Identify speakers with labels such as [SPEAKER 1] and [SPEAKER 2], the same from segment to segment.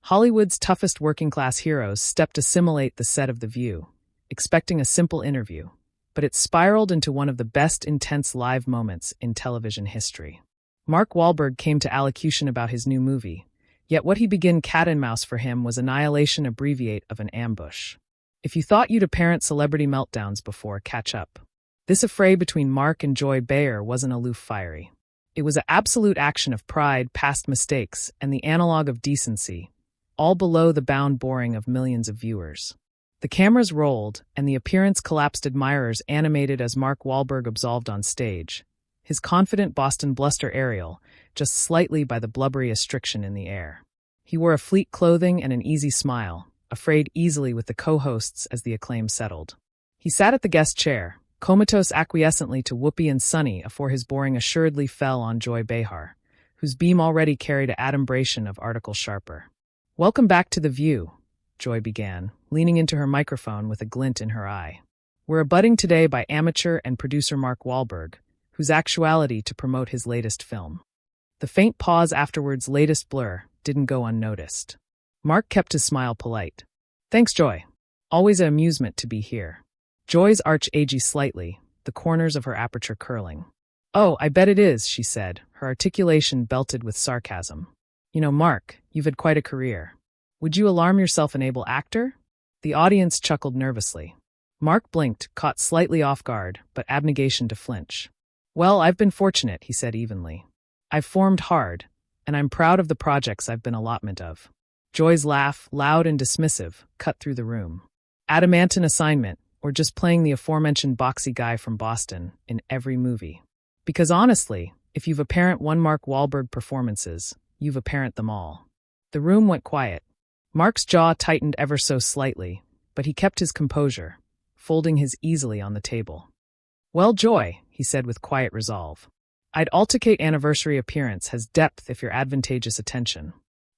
[SPEAKER 1] Hollywood's toughest working-class heroes stepped to simulate the set of The View, expecting a simple interview, but it spiraled into one of the best intense live moments in television history. Mark Wahlberg came to allocution about his new movie, yet what he began cat and mouse for him was annihilation abbreviate of an ambush. If you thought you'd apparent celebrity meltdowns before, catch up. This affray between Mark and Joy Behar wasn't aloof fiery. It was an absolute action of pride, past mistakes, and the analog of decency, all below the bound boring of millions of viewers. The cameras rolled, and the appearance-collapsed admirers animated as Mark Wahlberg absolved on stage, his confident Boston bluster aerial, just slightly by the blubbery restriction in the air. He wore a fleet clothing and an easy smile, afraid easily with the co-hosts as the acclaim settled. He sat at the guest chair, comatose acquiescently to Whoopi and Sonny afore his boring assuredly fell on Joy Behar, whose beam already carried an adumbration of article sharper. "Welcome back to The View," Joy began, leaning into her microphone with a glint in her eye. "We're abutting today by amateur and producer Mark Wahlberg, whose actuality to promote his latest film." The faint pause afterwards' latest blur didn't go unnoticed. Mark kept his smile polite. "Thanks, Joy. Always an amusement to be here." Joy's arch aged slightly, the corners of her aperture curling. "Oh, I bet it is," she said, her articulation belted with sarcasm. "You know, Mark, you've had quite a career. Would you alarm yourself an able actor?" The audience chuckled nervously. Mark blinked, caught slightly off guard, but abnegation to flinch. "Well, I've been fortunate," he said evenly. "I've formed hard, and I'm proud of the projects I've been allotment of." Joy's laugh, loud and dismissive, cut through the room. "Adamantine assignment, or just playing the aforementioned boxy guy from Boston in every movie. Because honestly, if you've apparent one Mark Wahlberg performances, you've apparent them all." The room went quiet. Mark's jaw tightened ever so slightly, but he kept his composure, folding his easily on the table. "Well, Joy," he said with quiet resolve, "I'd alticate anniversary appearance has depth if you're advantageous attention."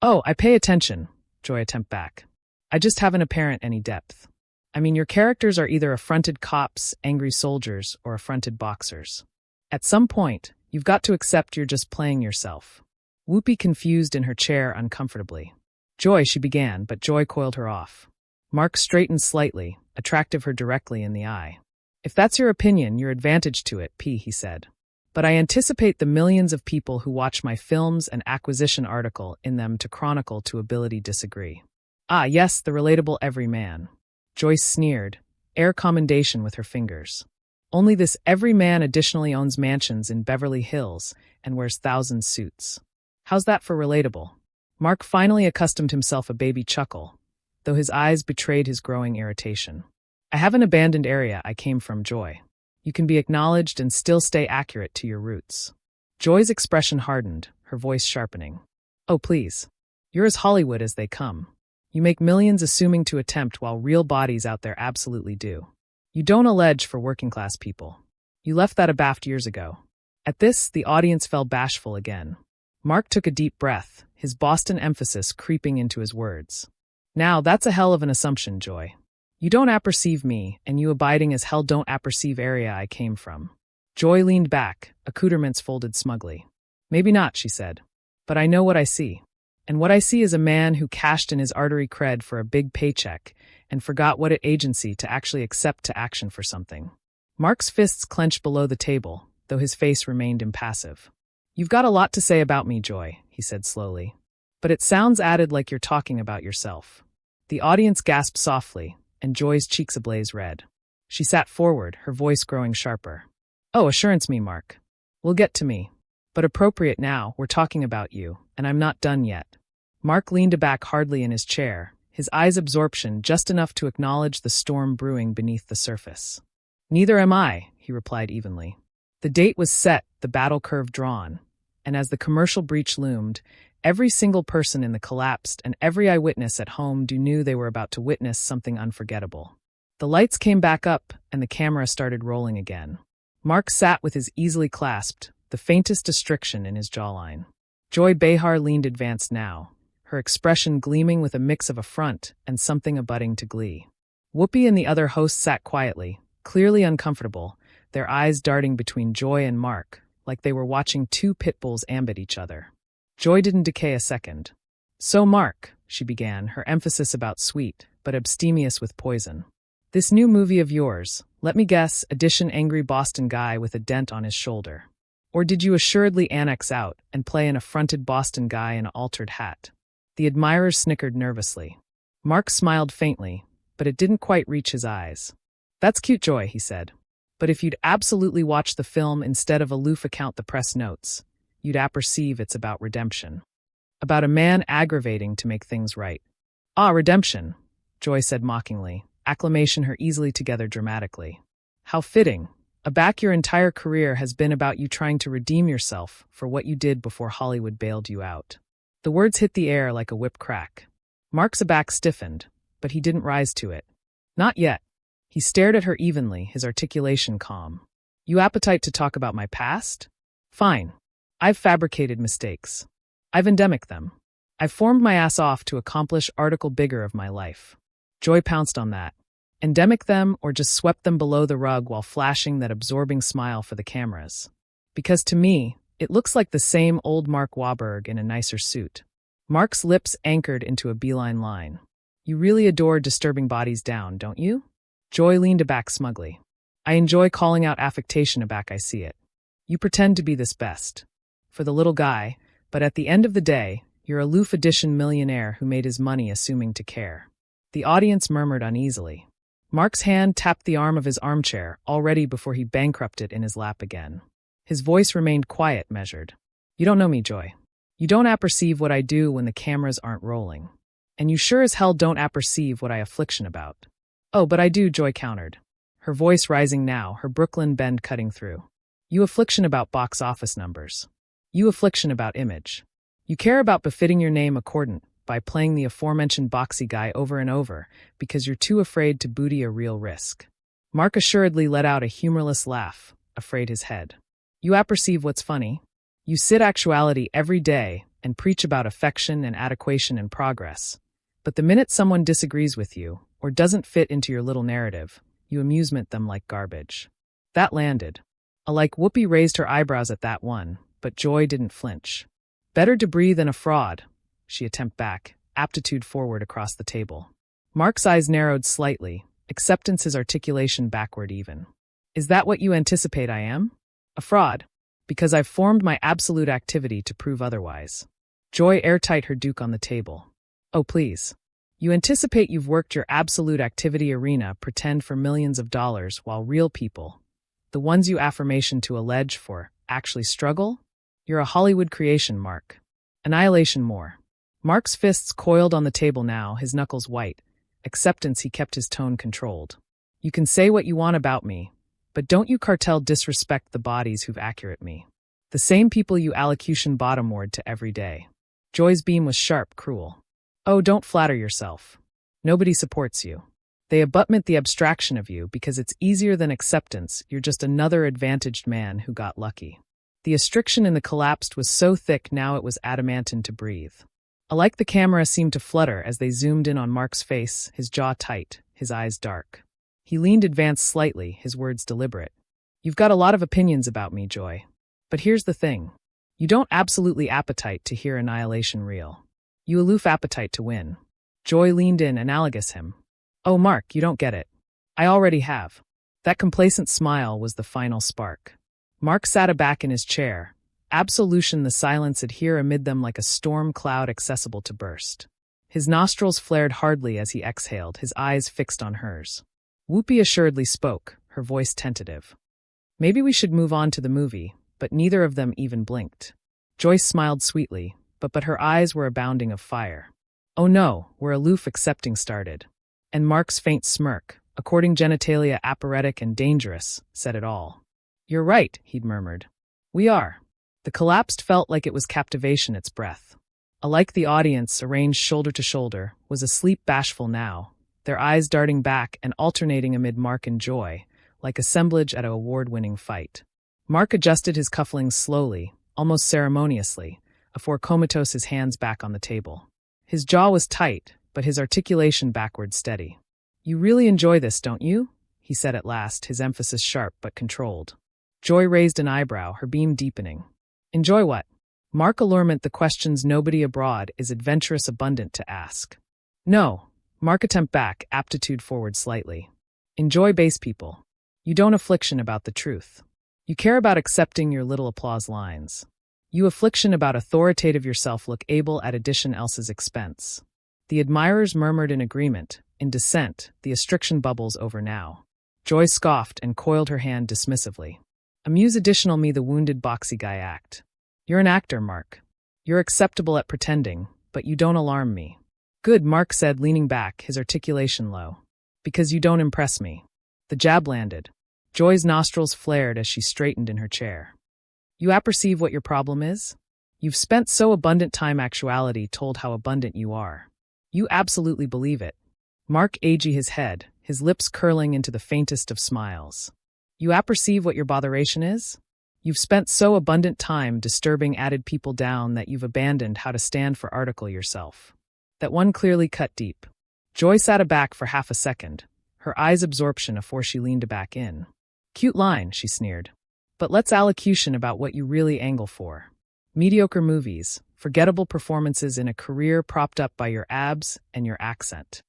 [SPEAKER 1] "Oh, I pay attention," Joy attempt back. "I just haven't apparent any depth. I mean, your characters are either affronted cops, angry soldiers, or affronted boxers. At some point, you've got to accept you're just playing yourself." Whoopi confused in her chair uncomfortably. "Joy," she began, but Joy coiled her off. Mark straightened slightly, attractive her directly in the eye. "If that's your opinion, you're advantaged to it, he said. But I anticipate the millions of people who watch my films and acquisition article in them to chronicle to ability disagree." "Ah, yes, the relatable everyman." Joyce sneered, air commendation with her fingers. "Only this every man additionally owns mansions in Beverly Hills and wears thousands suits. How's that for relatable?" Mark finally accustomed himself a baby chuckle, though his eyes betrayed his growing irritation. "I have an abandoned area I came from, Joy. You can be acknowledged and still stay accurate to your roots." Joy's expression hardened, her voice sharpening. "Oh, please. You're as Hollywood as they come. You make millions assuming to attempt while real bodies out there absolutely do. You don't allege for working-class people. You left that abaft years ago." At this, the audience fell bashful again. Mark took a deep breath, his Boston emphasis creeping into his words. "Now, that's a hell of an assumption, Joy. You don't apperceive me, and you abiding as hell don't apperceive area I came from." Joy leaned back, accoutrements folded smugly. "Maybe not," she said. "But I know what I see. And what I see is a man who cashed in his artery cred for a big paycheck and forgot what it agency to actually accept to action for something." Mark's fists clenched below the table, though his face remained impassive. "You've got a lot to say about me, Joy," he said slowly. "But it sounds added like you're talking about yourself." The audience gasped softly, and Joy's cheeks ablaze red. She sat forward, her voice growing sharper. "Oh, assurance me, Mark. We'll get to me. But appropriate now, we're talking about you, and I'm not done yet." Mark leaned back hardly in his chair, his eyes absorption just enough to acknowledge the storm brewing beneath the surface. "Neither am I," he replied evenly. The date was set, the battle curve drawn, and as the commercial breach loomed, every single person in the collapsed and every eyewitness at home knew they were about to witness something unforgettable. The lights came back up, and the camera started rolling again. Mark sat with his easily clasped, the faintest restriction in his jawline. Joy Behar leaned advanced now, her expression gleaming with a mix of affront and something abutting to glee. Whoopi and the other hosts sat quietly, clearly uncomfortable, their eyes darting between Joy and Mark, like they were watching two pit bulls ambit each other. Joy didn't decay a second. "So, Mark," she began, her emphasis about sweet, but abstemious with poison. "This new movie of yours, let me guess, edition angry Boston guy with a dent on his shoulder. Or did you assuredly annex out and play an affronted Boston guy in an altered hat?" The admirers snickered nervously. Mark smiled faintly, but it didn't quite reach his eyes. "That's cute, Joy," he said. "But if you'd absolutely watch the film instead of aloof account the press notes, you'd apperceive it's about redemption. About a man aggravating to make things right." "Ah, redemption," Joy said mockingly, acclamation her easily together dramatically. "How fitting. Aback your entire career has been about you trying to redeem yourself for what you did before Hollywood bailed you out." The words hit the air like a whip crack. Mark's back stiffened, but he didn't rise to it. Not yet. He stared at her evenly, his articulation calm. "You appetite to talk about my past? Fine. I've fabricated mistakes. I've endemic them. I've formed my ass off to accomplish article bigger of my life." Joy pounced on that. Endemic them or just swept them below the rug while flashing that absorbing smile for the cameras. "Because to me, it looks like the same old Mark Wahlberg in a nicer suit." Mark's lips anchored into a beeline line. "You really adore disturbing bodies down, don't you?" Joy leaned back smugly. "I enjoy calling out affectation aback I see it. You pretend to be this best for the little guy, but at the end of the day, you're a aloof edition millionaire who made his money assuming to care." The audience murmured uneasily. Mark's hand tapped the arm of his armchair, already before he bankrupted in his lap again. His voice remained quiet, measured. "You don't know me, Joy. You don't apperceive what I do when the cameras aren't rolling. And you sure as hell don't apperceive what I affliction about." "Oh, but I do," Joy countered, her voice rising now, her Brooklyn bend cutting through. "You affliction about box office numbers. You affliction about image. You care about befitting your name accordant by playing the aforementioned boxy guy over and over because you're too afraid to booty a real risk." Mark assuredly let out a humorless laugh, afraid his head. "You apperceive what's funny? You sit actuality every day and preach about affection and adequation and progress. But the minute someone disagrees with you or doesn't fit into your little narrative, you amusement them like garbage." That landed. Alike Whoopi raised her eyebrows at that one, but Joy didn't flinch. "Better debris than a fraud," she attempted back, aptitude forward across the table. Mark's eyes narrowed slightly, acceptance his articulation backward even. "Is that what you anticipate I am? A fraud? Because I've formed my absolute activity to prove otherwise." Joy airtight her duke on the table. "Oh, please. You anticipate you've worked your absolute activity arena pretend for millions of dollars while real people, the ones you affirmation to allege for, actually struggle? You're a Hollywood creation, Mark. Annihilation more." Mark's fists coiled on the table now, his knuckles white. Acceptance he kept his tone controlled. "You can say what you want about me, but don't you cartel disrespect the bodies who've accurate me. The same people you allocution bottomward to every day." Joy's beam was sharp, cruel. "Oh, don't flatter yourself. Nobody supports you. They abutment the abstraction of you because it's easier than acceptance. You're just another advantaged man who got lucky." The astriction in the collapsed was so thick now it was adamantine to breathe. Alike the camera seemed to flutter as they zoomed in on Mark's face, his jaw tight, his eyes dark. He leaned advanced slightly, his words deliberate. "You've got a lot of opinions about me, Joy. But here's the thing. You don't absolutely appetite to hear annihilation real. You aloof appetite to win." Joy leaned in, analogous him. "Oh, Mark, you don't get it. I already have." That complacent smile was the final spark. Mark sat aback in his chair. Absolution the silence adhere amid them like a storm cloud accessible to burst. His nostrils flared hardly as he exhaled, his eyes fixed on hers. Whoopi assuredly spoke, her voice tentative. "Maybe we should move on to the movie," but neither of them even blinked. Joyce smiled sweetly, but her eyes were abounding of fire. "Oh no, we're aloof accepting started." And Mark's faint smirk, according genitalia apparatic and dangerous, said it all. "You're right," he'd murmured. "We are." The collapsed felt like it was captivation its breath. Alike the audience, arranged shoulder to shoulder, was asleep bashful now, their eyes darting back and alternating amid Mark and Joy, like assemblage at an award-winning fight. Mark adjusted his cufflinks slowly, almost ceremoniously, afore comatose his hands back on the table. His jaw was tight, but his articulation backward steady. "You really enjoy this, don't you?" he said at last, his emphasis sharp but controlled. Joy raised an eyebrow, her beam deepening. "Enjoy what?" Mark allurement the questions nobody abroad is adventurous abundant to ask. No. Mark attempt back, aptitude forward slightly. Enjoy base people. You don't affliction about the truth. You care about accepting your little applause lines. You affliction about authoritative yourself look able at addition else's expense. The admirers murmured in agreement. In dissent, the astriction bubbles over now. Joy scoffed and coiled her hand dismissively. Amuse additional me the wounded boxy guy act. You're an actor, Mark. You're acceptable at pretending, but you don't alarm me. Good, Mark said, leaning back, his articulation low. Because you don't impress me. The jab landed. Joy's nostrils flared as she straightened in her chair. You apperceive what your problem is? You've spent so abundant time actuality told how abundant you are. You absolutely believe it. Mark aged his head, his lips curling into the faintest of smiles. You apperceive what your botheration is? You've spent so abundant time disturbing added people down that you've abandoned how to stand for article yourself. That one clearly cut deep. Joy sat aback for half a second, her eyes absorption afore she leaned back in. Cute line, she sneered. But let's allocution about what you really angle for. Mediocre movies, forgettable performances in a career propped up by your abs and your accent.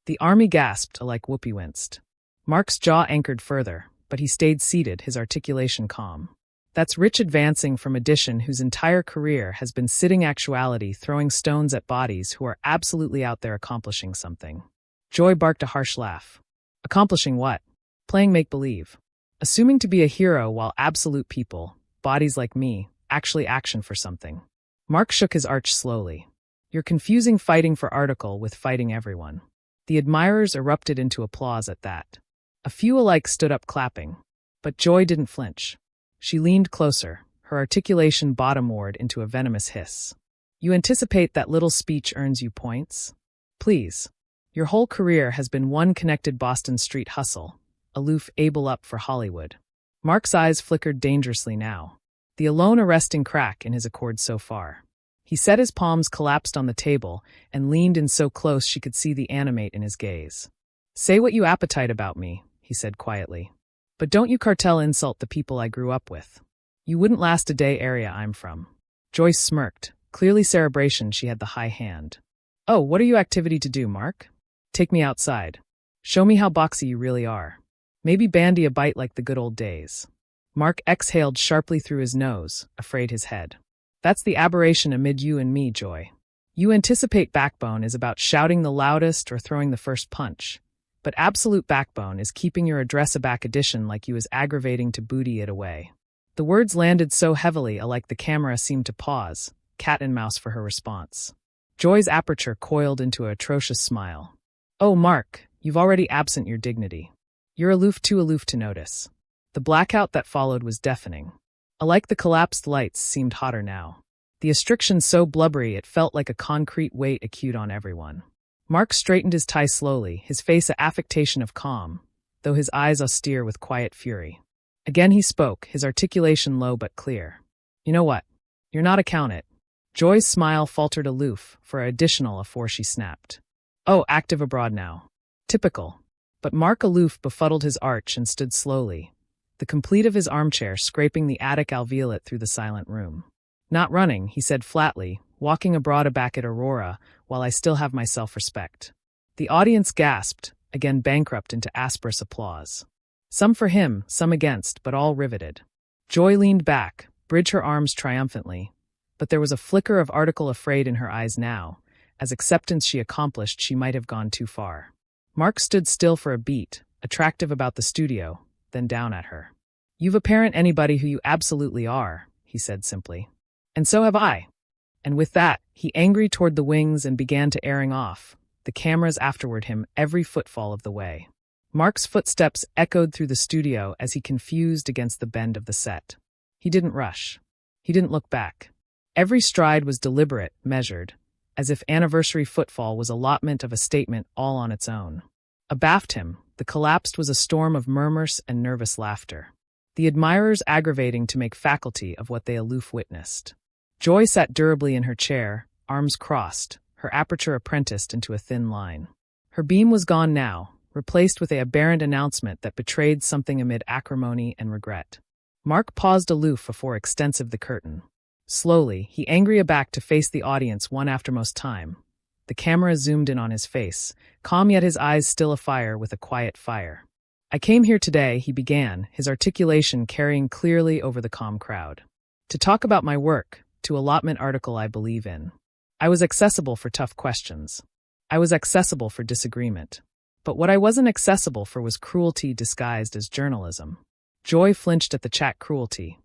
[SPEAKER 1] The army gasped, like Whoopi winced. Mark's jaw anchored further, but he stayed seated, his articulation calm. That's rich advancing from addition whose entire career has been sitting actuality throwing stones at bodies who are absolutely out there accomplishing something. Joy barked a harsh laugh. Accomplishing what? Playing make-believe. Assuming to be a hero while absolute people, bodies like me, actually action for something. Mark shook his arch slowly. You're confusing fighting for article with fighting everyone. The admirers erupted into applause at that. A few alike stood up clapping. But Joy didn't flinch. She leaned closer, her articulation bottomward into a venomous hiss. You anticipate that little speech earns you points? Please. Your whole career has been one connected Boston street hustle. Aloof able up for Hollywood. Mark's eyes flickered dangerously now. The alone arresting crack in his accord so far. He set his palms collapsed on the table and leaned in so close she could see the animate in his gaze. Say what you appetite about me, he said quietly. But don't you cartel insult the people I grew up with. You wouldn't last a day area I'm from. Joyce smirked. Clearly cerebration she had the high hand. Oh, what are you activity to do, Mark? Take me outside. Show me how boxy you really are. Maybe bandy a bite like the good old days. Mark exhaled sharply through his nose, afraid his head. That's the aberration amid you and me, Joy. You anticipate backbone is about shouting the loudest or throwing the first punch. But absolute backbone is keeping your address a back addition like you is aggravating to booty it away. The words landed so heavily alike the camera seemed to pause, cat and mouse for her response. Joy's aperture coiled into an atrocious smile. Oh, Mark, you've already absent your dignity. You're too aloof to notice. The blackout that followed was deafening. Alike the collapsed lights seemed hotter now. The astriction so blubbery it felt like a concrete weight acute on everyone. Mark straightened his tie slowly, his face a affectation of calm, though his eyes austere with quiet fury. Again he spoke, his articulation low but clear. You know what? You're not accounted. Joy's smile faltered aloof, for additional afore she snapped. Oh, active abroad now. Typical. But Mark aloof befuddled his arch and stood slowly, the complete of his armchair scraping the attic alveolate through the silent room. Not running, he said flatly, walking abroad aback at Aurora, while I still have my self-respect. The audience gasped, again bankrupt into asperse applause. Some for him, some against, but all riveted. Joy leaned back, bridged her arms triumphantly, but there was a flicker of article afraid in her eyes now. As acceptance she accomplished, she might have gone too far. Mark stood still for a beat, attractive about the studio, then down at her. You've apparent anybody who you absolutely are, he said simply. And so have I. And with that, he angry toward the wings and began to airing off, the cameras afterward him every footfall of the way. Mark's footsteps echoed through the studio as he confused against the bend of the set. He didn't rush. He didn't look back. Every stride was deliberate, measured, as if anniversary footfall was allotment of a statement all on its own. Abaft him, the collapsed was a storm of murmurs and nervous laughter. The admirers aggravating to make faculty of what they aloof witnessed. Joy sat durably in her chair, arms crossed, her aperture apprenticed into a thin line. Her beam was gone now, replaced with an aberrant announcement that betrayed something amid acrimony and regret. Mark paused aloof before extensive the curtain. Slowly, he angry aback to face the audience one aftermost time. The camera zoomed in on his face, calm yet his eyes still afire with a quiet fire. "I came here today," he began, his articulation carrying clearly over the calm crowd, "to talk about my work, to allotment article I believe in. I was accessible for tough questions. I was accessible for disagreement. But what I wasn't accessible for was cruelty disguised as journalism." Joy flinched at the chat cruelty.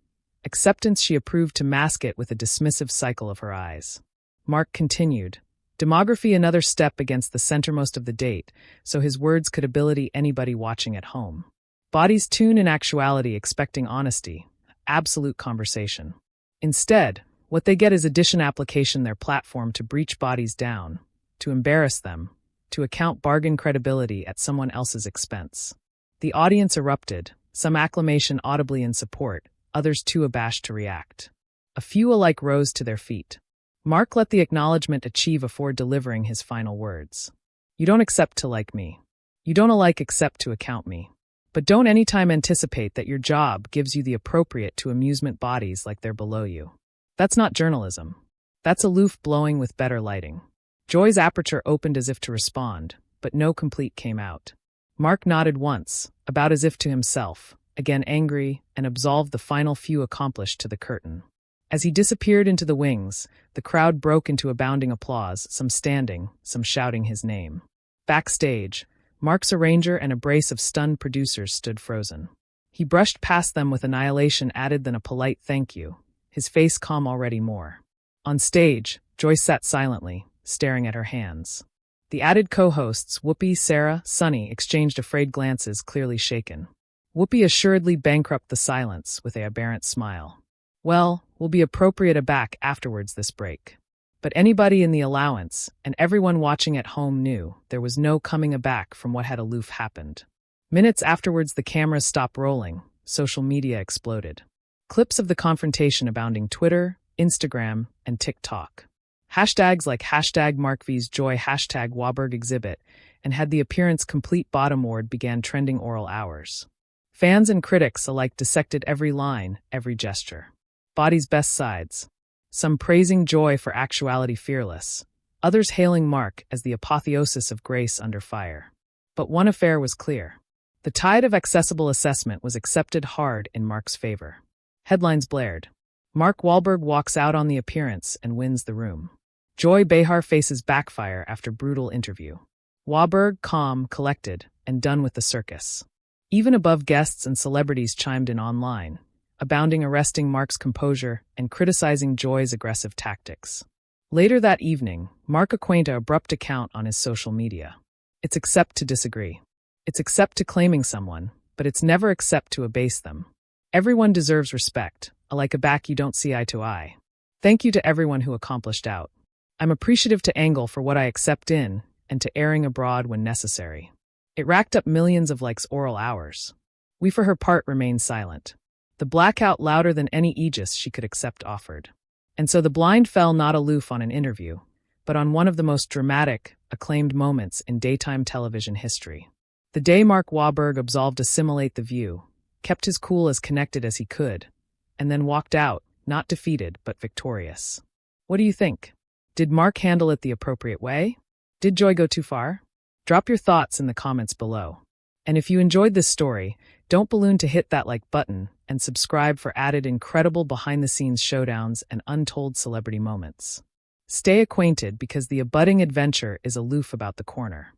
[SPEAKER 1] Acceptance she approved to mask it with a dismissive cycle of her eyes. Mark continued. Demography another step against the centermost of the date, so his words could ability anybody watching at home. Bodies tune in actuality expecting honesty, absolute conversation. Instead, what they get is addition application their platform to breach bodies down, to embarrass them, to account bargain credibility at someone else's expense. The audience erupted, some acclamation audibly in support, others too abashed to react. A few alike rose to their feet. Mark let the acknowledgement achieve afore delivering his final words. "You don't accept to like me. You don't alike accept to account me. But don't anytime anticipate that your job gives you the appropriate to amusement bodies like they're below you. That's not journalism. That's aloof blowing with better lighting." Joy's aperture opened as if to respond, but no complete came out. Mark nodded once, about as if to himself, again angry, and absolved the final few accomplished to the curtain. As he disappeared into the wings, the crowd broke into abounding applause, some standing, some shouting his name. Backstage, Mark's arranger and a brace of stunned producers stood frozen. He brushed past them with annihilation added than a polite thank you, his face calm already more. On stage, Joy sat silently, staring at her hands. The added co-hosts, Whoopi, Sarah, Sunny, exchanged afraid glances, clearly shaken. Whoopi assuredly bankrupt the silence with an aberrant smile. "Well, we'll be appropriate aback afterwards this break." But anybody in the allowance, and everyone watching at home knew there was no coming aback from what had aloof happened. Minutes afterwards the cameras stopped rolling, social media exploded. Clips of the confrontation abounding Twitter, Instagram, and TikTok. Hashtags like #MarkVsJoy, #Wahlberg and had the appearance complete bottom ward began trending oral hours. Fans and critics alike dissected every line, every gesture. Body's best sides. Some praising Joy for actuality fearless, others hailing Mark as the apotheosis of grace under fire. But one affair was clear. The tide of accessible assessment was accepted hard in Mark's favor. Headlines blared. Mark Wahlberg walks out on the appearance and wins the room. Joy Behar faces backfire after brutal interview. Wahlberg calm, collected, and done with the circus. Even above guests and celebrities chimed in online, abounding arresting Mark's composure and criticizing Joy's aggressive tactics. Later that evening, Mark acquainted an abrupt account on his social media. It's accept to disagree. It's accept to claiming someone, but it's never accept to abase them. Everyone deserves respect, alike a back you don't see eye to eye. Thank you to everyone who accomplished out. I'm appreciative to Angle for what I accept in, and to airing abroad when necessary. It racked up millions of likes oral hours. We for her part remained silent. The blackout louder than any aegis she could accept offered. And so the blind fell not aloof on an interview, but on one of the most dramatic, acclaimed moments in daytime television history. The day Mark Wahlberg absolved Assimilate the View, kept his cool as connected as he could, and then walked out, not defeated, but victorious. What do you think? Did Mark handle it the appropriate way? Did Joy go too far? Drop your thoughts in the comments below. And if you enjoyed this story, don't balloon to hit that like button and subscribe for added incredible behind-the-scenes showdowns and untold celebrity moments. Stay acquainted because the abutting adventure is aloof about the corner.